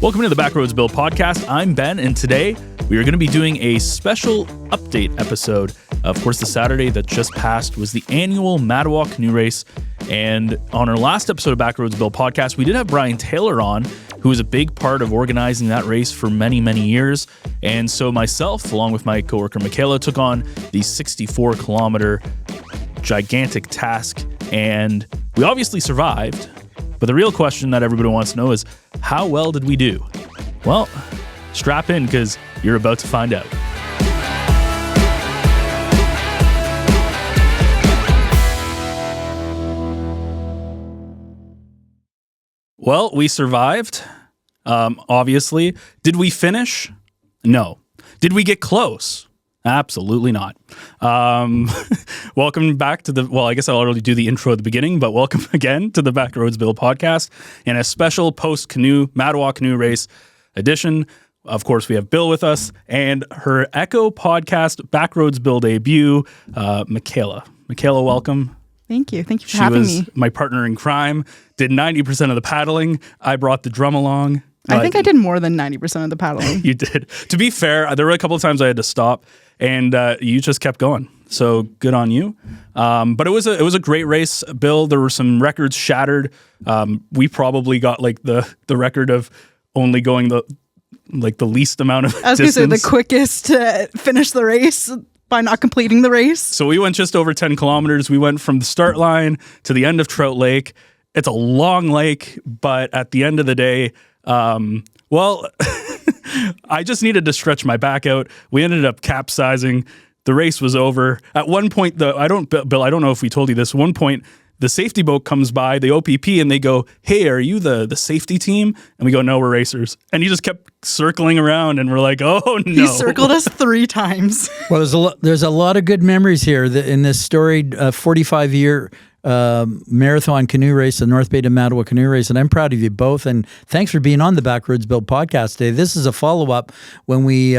Welcome to the Backroads Bill podcast. I'm Ben, and today we are going to be doing a special update episode. Of course, the Saturday that just passed was the annual Mattawa Canoe Race, and on our last episode of Backroads Bill podcast, we did have Brian Taylor on, who was a big part of organizing that race for many, many years. And so myself, along with my coworker Mykayla, took on the 64-kilometer gigantic task, and we obviously survived. But the real question that everybody wants to know is, how well did we do? Well, strap in because you're about to find out. Well, we survived, obviously. Did we finish? No. Did we get close? Absolutely not. Welcome back to I guess I'll already do the intro at the beginning, but welcome again to the Backroads Bill podcast and a special post-canoe, Mattawa Canoe Race edition. Of course, we have Bill with us and her Echo podcast Backroads Bill debut, Mykayla. Mykayla, welcome. Thank you. Thank you for having me. She was my partner in crime, did 90% of the paddling. I brought the drum along. I think I did more than 90% of the paddling. You did. To be fair, there were a couple of times I had to stop, and you just kept going. So good on you. But it was a great race, Bill. There were some records shattered. We probably got like the record of only going the least amount of distance. I was going to say the quickest to finish the race by not completing the race. So we went just over 10 kilometers. We went from the start line to the end of Trout Lake. It's a long lake, but at the end of the day, I just needed to stretch my back out. We ended up capsizing. The race was over. At one point, Bill, I don't know if we told you this. At one point, the safety boat comes by, the OPP, and they go, "Hey, are you the safety team?" And we go, "No, we're racers." And he just kept circling around, and we're like, "Oh no!" He circled us 3 times. Well, there's a lot of good memories here in this storied 45-year marathon canoe race, the North Bay to Mattawa Canoe Race, and I'm proud of you both. And thanks for being on the Backroads Bill podcast today. This is a follow-up when we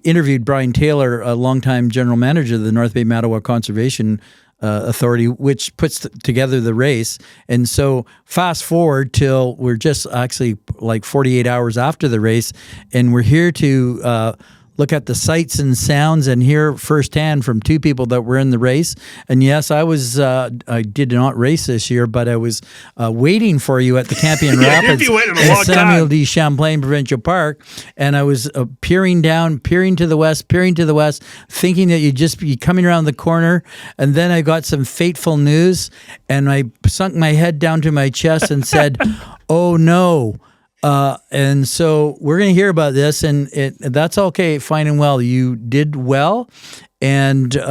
interviewed Brian Taylor, a longtime general manager of the North Bay Mattawa Conservation Authority, which puts together the race. And so fast forward till we're just actually like 48 hours after the race, and we're here to look at the sights and sounds and hear firsthand from 2 people that were in the race. And yes, I did not race this year, but I was waiting for you at the Campion Rapids at Samuel D. Champlain Provincial Park. And I was peering to the west, thinking that you'd just be coming around the corner. And then I got some fateful news, and I sunk my head down to my chest and said, "Oh no." And so we're going to hear about this, and that's okay, fine and well. You did well, and it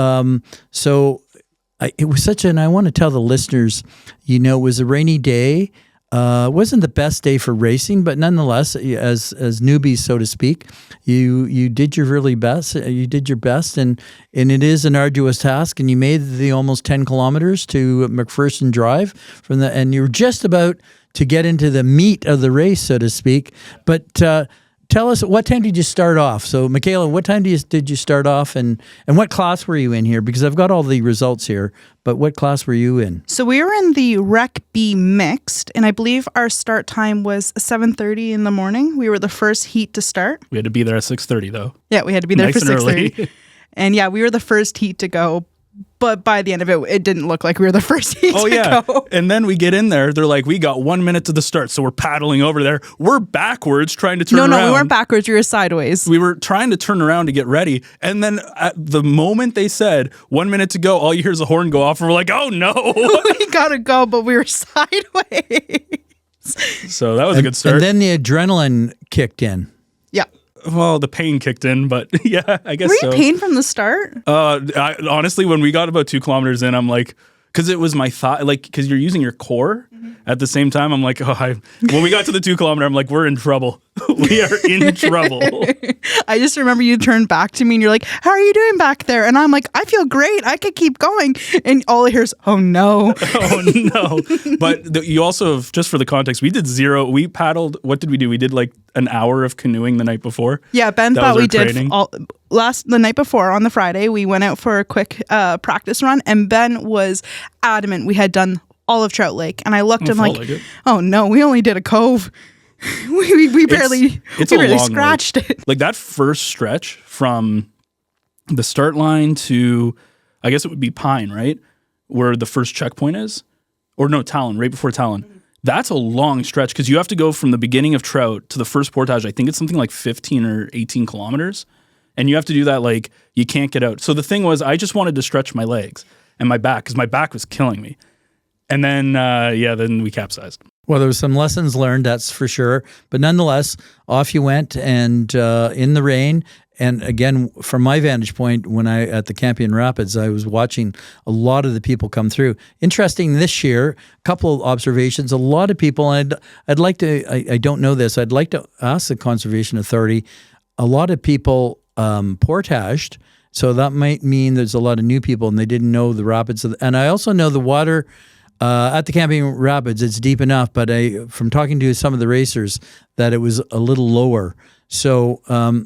was and I want to tell the listeners, it was a rainy day. It wasn't the best day for racing, but nonetheless, as newbies, so to speak, you did your really best. You did your best, and it is an arduous task. And you made the almost 10 kilometers to McPherson Drive and you were just about to get into the meat of the race, so to speak. But tell us, what time did you start off? So, Mykayla, what time did you start off, and what class were you in here? Because I've got all the results here, but what class were you in? So we were in the Rec B mixed, and I believe our start time was 7:30 in the morning. We were the first heat to start. We had to be there at 6:30, though. Yeah, we had to be there for 6:30. And yeah, we were the first heat to go. But by the end of it, it didn't look like we were the first heat to go. And then we get in there. They're like, we got 1 minute to the start. So we're paddling over there. We're backwards trying to turn around. No, we weren't backwards. We were sideways. We were trying to turn around to get ready. And then at the moment they said 1 minute to go, all you hear is a horn go off. And we're like, oh, no. We got to go, but we were sideways. So that was a good start. And then the adrenaline kicked in. Yeah. Well, the pain kicked in, but yeah, I guess so. Were you pain from the start? Honestly, when we got about 2 kilometers in, I'm like, because it was my thigh, like, because you're using your core at the same time. I'm like, when we got to the 2 kilometer, I'm like, we're in trouble. We are in trouble. I just remember you turned back to me and you're like, how are you doing back there? And I'm like, I feel great. I could keep going. And all I hear is, oh no. Oh no. But you also, just for the context, we did 0. We paddled, what did we do? We did like an hour of canoeing the night before. Yeah, Ben thought we did the night before on the Friday. We went out for a quick practice run, and Ben was adamant we had done all of Trout Lake. And I looked and like, oh no, we only did a cove. we barely it's a long scratched it. Like that first stretch from the start line to, I guess it would be Pine, right? Where the first checkpoint is. Or no, Talon, right before Talon. That's a long stretch because you have to go from the beginning of Trout to the first portage. I think it's something like 15 or 18 kilometers. And you have to do that like you can't get out. So the thing was, I just wanted to stretch my legs and my back because my back was killing me. And then, then we capsized. Well, there was some lessons learned, that's for sure. But nonetheless, off you went and in the rain. And again, from my vantage point, when at the Campion Rapids, I was watching a lot of the people come through. Interesting this year, a couple of observations, a lot of people, and I'd like to, I don't know this, I'd like to ask the Conservation Authority, a lot of people portaged, so that might mean there's a lot of new people and they didn't know the rapids. And I also know the water at the Campion Rapids, it's deep enough, but from talking to some of the racers, that it was a little lower. So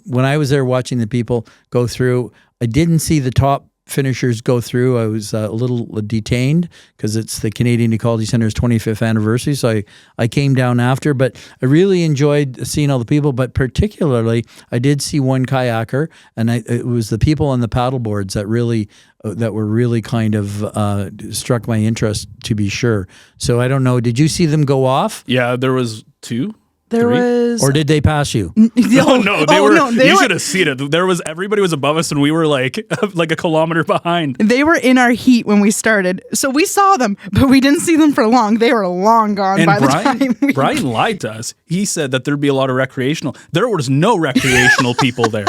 when I was there watching the people go through, I didn't see the top finishers go through. I was a little detained because it's the Canadian Ecology Centre's 25th anniversary. So I came down after, but I really enjoyed seeing all the people. But particularly, I did see one kayaker, and it was the people on the paddle boards that were really kind of struck my interest, to be sure. So I don't know. Did you see them go off? Yeah, there was 2. There 3? was, or did they pass you? No, they were. No, you should have seen it. Everybody was above us, and we were like a kilometer behind. They were in our heat when we started, so we saw them, but we didn't see them for long. They were long gone by the time. Brian lied to us. He said that there'd be a lot of recreational. There was no recreational people there.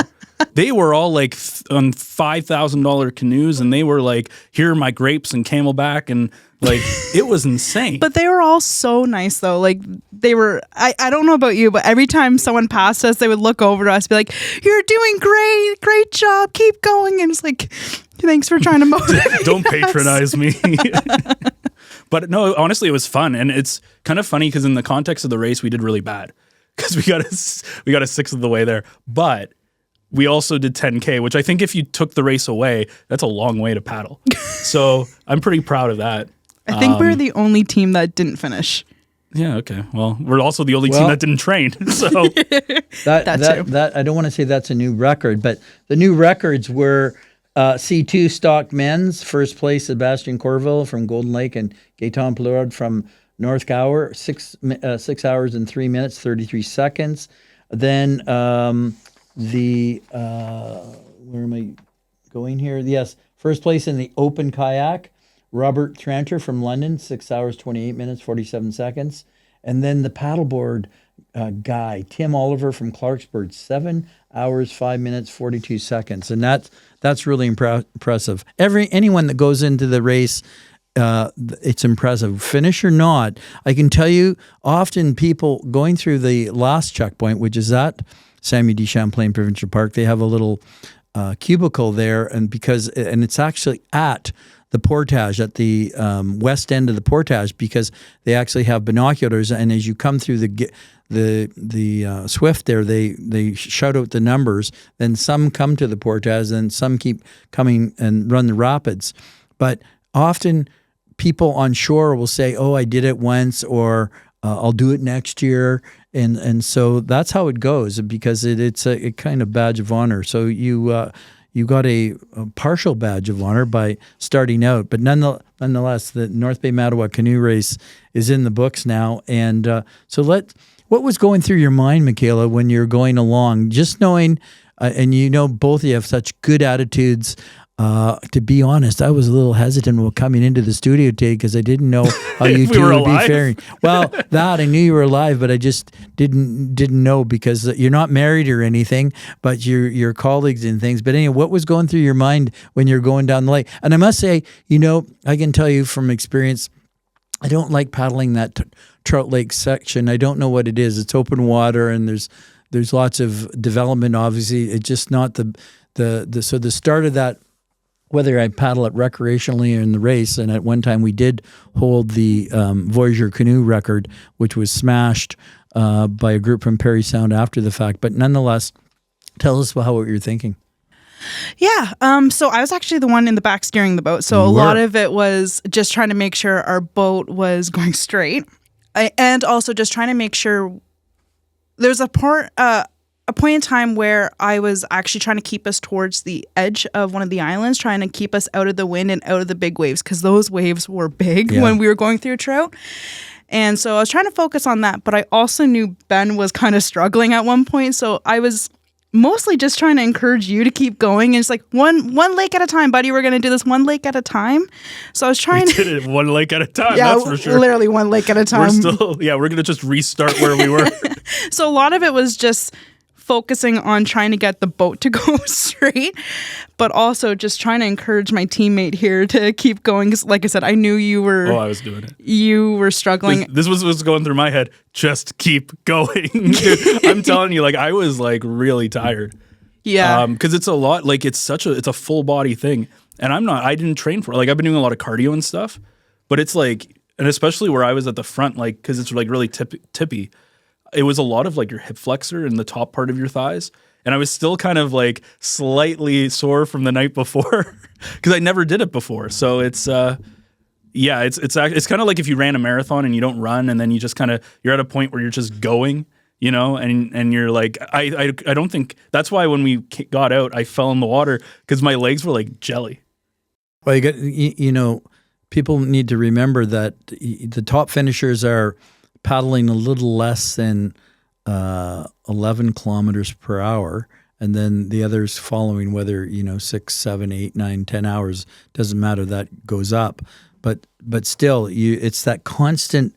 They were all like on $5,000 canoes, and they were like, "Here are my grapes and Camelback," and like it was insane. But they were all so nice, though. Like they were. I don't know about you, but every time someone passed us, they would look over to us, be like, "You're doing great job, keep going." And it's like, thanks for trying to motivate. Don't patronize me. But no, honestly, it was fun, and it's kind of funny because in the context of the race, we did really bad because we got a sixth of the way there, but we also did 10K, which I think if you took the race away, that's a long way to paddle. So I'm pretty proud of that. I think we're the only team that didn't finish. Yeah, okay. Well, we're also the only team that didn't train. So that I don't want to say that's a new record, but the new records were C2 stock men's, first place Sebastian Corville from Golden Lake and Gaetan Plurad from North Gower, 6 hours and 3 minutes, 33 seconds. Then where am I going here? Yes, first place in the open kayak, Robert Tranter from London, 6 hours, 28 minutes, 47 seconds. And then the paddleboard guy, Tim Oliver from Clarksburg, 7 hours, 5 minutes, 42 seconds. And that's really impressive. Anyone that goes into the race, it's impressive. Finish or not, I can tell you often people going through the last checkpoint, which is at Samuel D. Champlain Provincial Park, they have a little cubicle there, and it's actually at the portage, at the west end of the portage, because they actually have binoculars, and as you come through the Swift there, they shout out the numbers, then some come to the portage, and some keep coming and run the rapids. But often people on shore will say, "Oh, I did it once," or I'll do it next year. And so that's how it goes, because it's a kind of badge of honor. So you got a partial badge of honor by starting out. But nonetheless, the North Bay Mattawa Canoe Race is in the books now. And what was going through your mind, Mykayla, when you're going along, just knowing, and both of you have such good attitudes. To be honest, I was a little hesitant about coming into the studio today because I didn't know how you two would be faring. Well, I knew you were alive, but I just didn't know, because you're not married or anything, but you're colleagues and things. But anyway, what was going through your mind when you're going down the lake? And I must say, I can tell you from experience, I don't like paddling that Trout Lake section. I don't know what it is. It's open water, and there's lots of development. Obviously, it's just not so the start of that. Whether I paddle it recreationally or in the race, and at one time we did hold the Voyager canoe record, which was smashed by a group from Parry Sound after the fact. But nonetheless, tell us what you're thinking. Yeah. So I was actually the one in the back steering the boat. So a lot of it was just trying to make sure our boat was going straight, and also just trying to make sure there's a point in time where I was actually trying to keep us towards the edge of one of the islands, trying to keep us out of the wind and out of the big waves, because those waves were big when we were going through trout. And so I was trying to focus on that, but I also knew Ben was kind of struggling at one point. So I was mostly just trying to encourage you to keep going. And it's like one lake at a time, buddy. We're going to do this one lake at a time. So I was trying We did it one lake at a time, yeah, that's for sure. literally one lake at a time. We're going to just restart where we were. So a lot of it was just focusing on trying to get the boat to go straight, but also just trying to encourage my teammate here to keep going. 'Cause like I said, I knew you were. Oh, I was doing it. You were struggling. This was what's going through my head. Just keep going. Dude, I'm telling you, like, I was like really tired. Yeah. Because it's a lot. Like, it's a full body thing, and I didn't train for it. Like, I've been doing a lot of cardio and stuff, but it's like, and especially where I was at the front, like, because it's like really tippy. It was a lot of like your hip flexor and the top part of your thighs. And I was still kind of like slightly sore from the night before because I never did it before. So it's kind of like if you ran a marathon and you don't run and then you just you're at a point where you're just going, you know, and you're like, I don't think that's why when we got out, I fell in the water because my legs were like jelly. Well, people need to remember that the top finishers are paddling a little less than 11 kilometers per hour, and then the others following, whether 6, 7, 8, 9, 10 hours, doesn't matter, that goes up. But still, it's that constant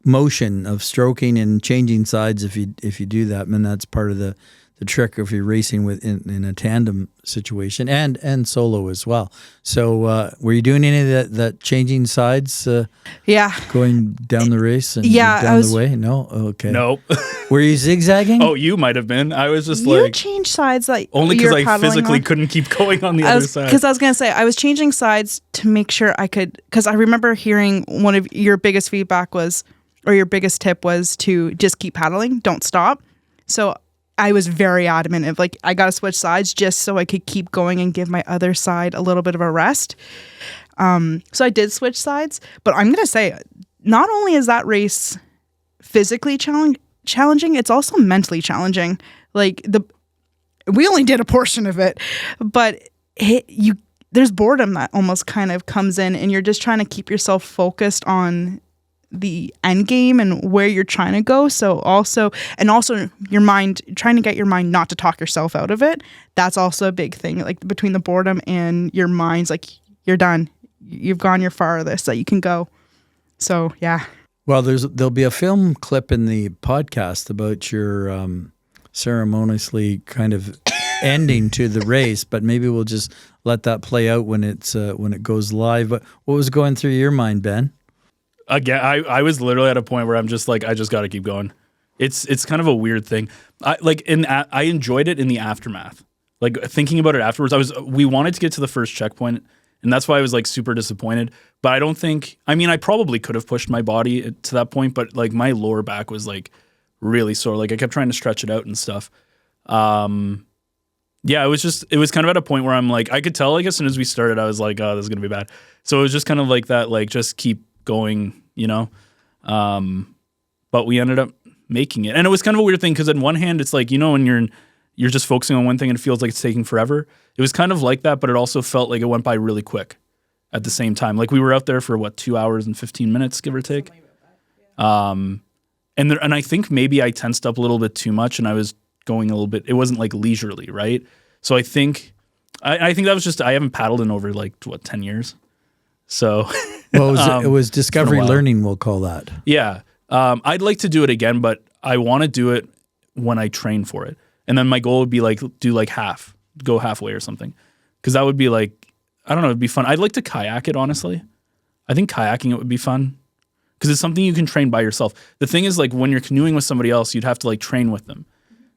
motion of stroking and changing sides. If you do that, and that's part of the trick if you're racing in a tandem situation and solo as well. So were you doing any of that changing sides? Yeah. Going down the race and down the way? No? Okay. Nope. Were you zigzagging? Oh, you might have been. I was just you changed sides like only because I physically on. couldn't keep going on the other side. Because I was going to say, I was changing sides to make sure I could, because I remember hearing one of your biggest feedback was, or your biggest tip was to just keep paddling, don't stop. So I was very adamant of like, I got to switch sides just so I could keep going and give my other side a little bit of a rest. So I did switch sides, but I'm going to say, not only is that race physically challenging, it's also mentally challenging. Like we only did a portion of it, but there's boredom that almost kind of comes in, and you're just trying to keep yourself focused on the end game and where you're trying to go. So also your mind, trying to get your mind not to talk yourself out of it. That's also a big thing, like between the boredom and your mind's like, you're done. You've gone your farthest that you can go. So, yeah. Well, there'll be a film clip in the podcast about your ceremoniously kind of ending to the race, but maybe we'll just let that play out when it goes live. But what was going through your mind, Ben? Again, I was literally at a point where I'm just like, I just got to keep going. It's kind of a weird thing. I enjoyed it in the aftermath. Like thinking about it afterwards, we wanted to get to the first checkpoint, and that's why I was like super disappointed. But I probably could have pushed my body to that point, but like my lower back was like really sore. Like I kept trying to stretch it out and stuff. Yeah, it was kind of at a point where I'm like, I could tell like as soon as we started, I was like, oh, this is gonna be bad. So it was just kind of like that, like just keep going, you know. But we ended up making it, and it was kind of a weird thing because on one hand, it's like, you know, when you're just focusing on one thing and it feels like it's taking forever. It was kind of like that, but it also felt like it went by really quick at the same time. Like we were out there for 2 hours and 15 minutes, give or take. And I think maybe I tensed up a little bit too much, and I was going a little bit. It wasn't like leisurely, right? So I think that was just, I haven't paddled in over 10 years. So well, it was discovery learning, we'll call that. Yeah. I'd like to do it again, but I want to do it when I train for it. And then my goal would be do half, go halfway or something. Because that would be I don't know, it'd be fun. I'd like to kayak it, honestly. I think kayaking it would be fun because it's something you can train by yourself. The thing is, when you're canoeing with somebody else, you'd have to train with them.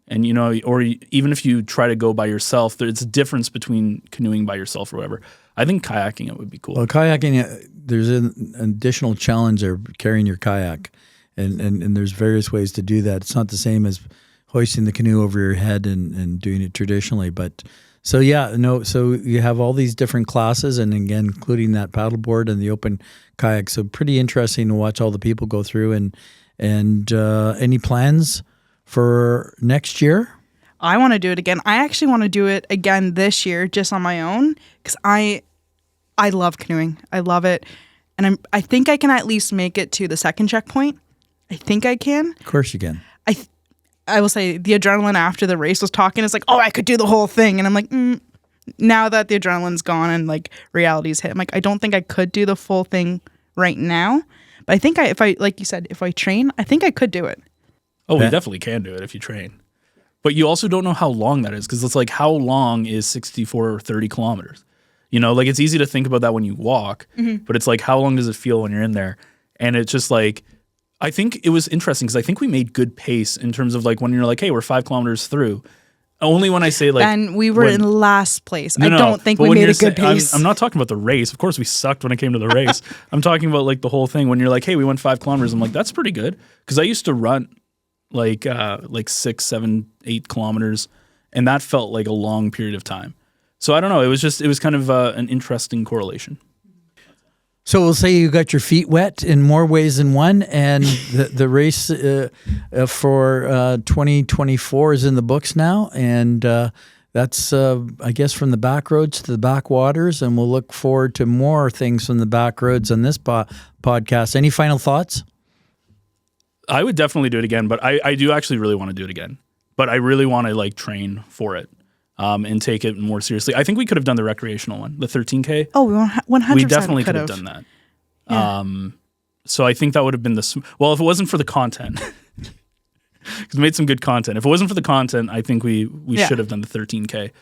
And, you know, or even if you try to go by yourself, there's a difference between canoeing by yourself or whatever. I think kayaking it would be cool. Well, kayaking, there's an additional challenge of carrying your kayak. And there's various ways to do that. It's not the same as hoisting the canoe over your head and doing it traditionally. But so you have all these different classes, and again, including that paddleboard and the open kayak. So pretty interesting to watch all the people go through. And any plans for next year? I want to do it again. I actually want to do it again this year, just on my own, because I love canoeing. I love it, and I think I can at least make it to the second checkpoint. I think I can. Of course you can. I will say the adrenaline after the race was talking. It's like, oh, I could do the whole thing, and I'm like, now that the adrenaline's gone and like reality's hit, I'm like, I don't think I could do the full thing right now. But I think if I like you said, if I train, I think I could do it. Oh, we definitely can do it if you train. But you also don't know how long that is, because it's like, how long is 64 or 30 kilometers? You know, like, it's easy to think about that when you walk, but it's like, how long does it feel when you're in there? And it's just like, I think it was interesting because I think we made good pace in terms of like when you're like, hey, we're 5 kilometers through. Only when I say like, and we were in last place. I don't think we made a good pace. I'm not talking about the race. Of course, we sucked when it came to the race. I'm talking about like the whole thing. When you're like, hey, we went 5 kilometers. I'm like, that's pretty good, because I used to run like 6, 7, 8 kilometers, and that felt like a long period of time. So I don't know. It was kind of an interesting correlation. So we'll say you got your feet wet in more ways than one, and the race for 2024 is in the books now, and that's, I guess, from the Backroads to the Backwaters, and we'll look forward to more things from the Backroads on this podcast. Any final thoughts? I would definitely do it again, but I do actually really want to do it again. But I really want to like train for it and take it more seriously. I think we could have done the recreational one, the 13K. Oh, 100%. We definitely could have done that. Yeah. So I think that would have been well, if it wasn't for the content, because we made some good content. If it wasn't for the content, I think we should have done the 13K.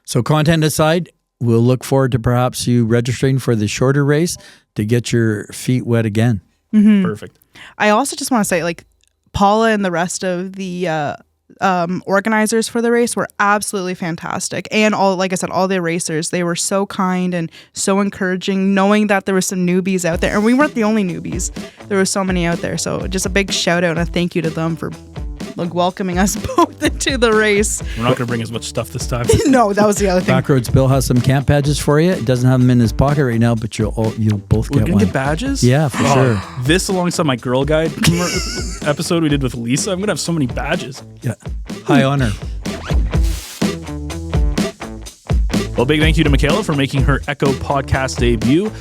So content aside, we'll look forward to perhaps you registering for the shorter race to get your feet wet again. Mm-hmm. Perfect. I also just want to say, like, Paula and the rest of the organizers for the race were absolutely fantastic. And like I said, all the racers, they were so kind and so encouraging, knowing that there were some newbies out there. And we weren't the only newbies. There were so many out there. So just a big shout out and a thank you to them for like welcoming us both into the race. We're not going to bring as much stuff this time. No, that was the other thing. Backroads Bill has some camp badges for you. It doesn't have them in his pocket right now, but you'll both We're get one. We're going to get badges? Yeah, for sure. This alongside my Girl Guide episode we did with Lisa, I'm going to have so many badges. Yeah. High honor. Well, big thank you to Mykayla for making her Echo podcast debut.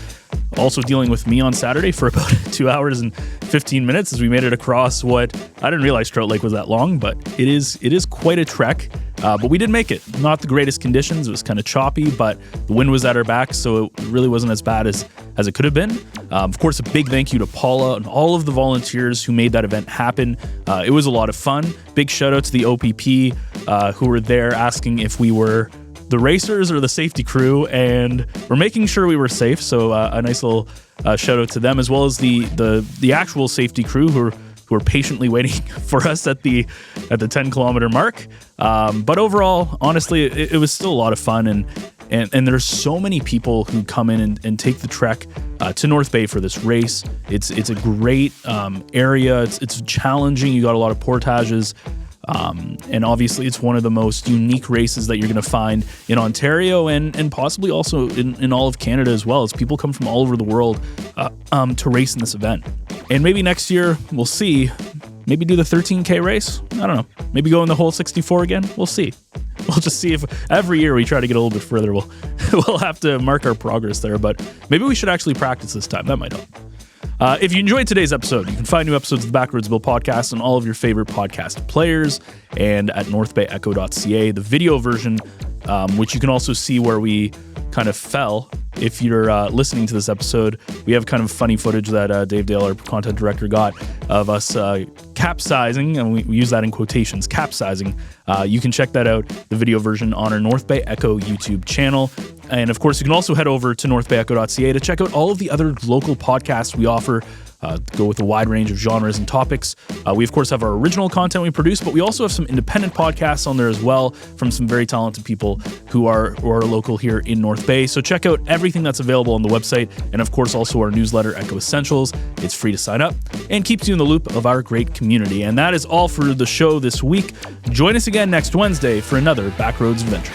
Also dealing with me on Saturday for about 2 hours and 15 minutes as we made it across what I didn't realize Trout Lake was that long, but it is quite a trek. But we did make it. Not the greatest conditions. It was kind of choppy, but the wind was at our back, so it really wasn't as bad as it could have been. Of course, a big thank you to Paula and all of the volunteers who made that event happen. It was a lot of fun. Big shout out to the OPP who were there asking if we were the racers or the safety crew, and we're making sure we were safe. So a nice little shout out to them, as well as the actual safety crew who were patiently waiting for us at the 10 kilometer mark. But overall, honestly, it was still a lot of fun, and there's so many people who come in and take the trek to North Bay for this race. It's a great area. It's challenging. You got a lot of portages. And obviously it's one of the most unique races that you're going to find in Ontario and possibly also in all of Canada as well, as people come from all over the world to race in this event. And maybe next year, we'll see, maybe do the 13K race. I don't know. Maybe go in the whole 64 again. We'll see. We'll just see if every year we try to get a little bit further, we'll have to mark our progress there. But maybe we should actually practice this time. That might help. If you enjoyed today's episode, you can find new episodes of the Backroads Bill podcast on all of your favorite podcast players and at NorthBayEcho.ca, the video version, which you can also see where we kind of fell. If you're listening to this episode, we have kind of funny footage that Dave Dale, our content director, got of us capsizing, and we use that in quotations, capsizing. You can check that out, the video version, on our North Bay Echo YouTube channel. And of course, you can also head over to NorthBayEcho.ca to check out all of the other local podcasts we offer. Go with a wide range of genres and topics. We, of course, have our original content we produce, but we also have some independent podcasts on there as well from some very talented people who are local here in North Bay. So check out everything that's available on the website, and of course also our newsletter, Echo Essentials. It's free to sign up and keeps you in the loop of our great community. And that is all for the show this week. Join us again next Wednesday for another Backroads adventure.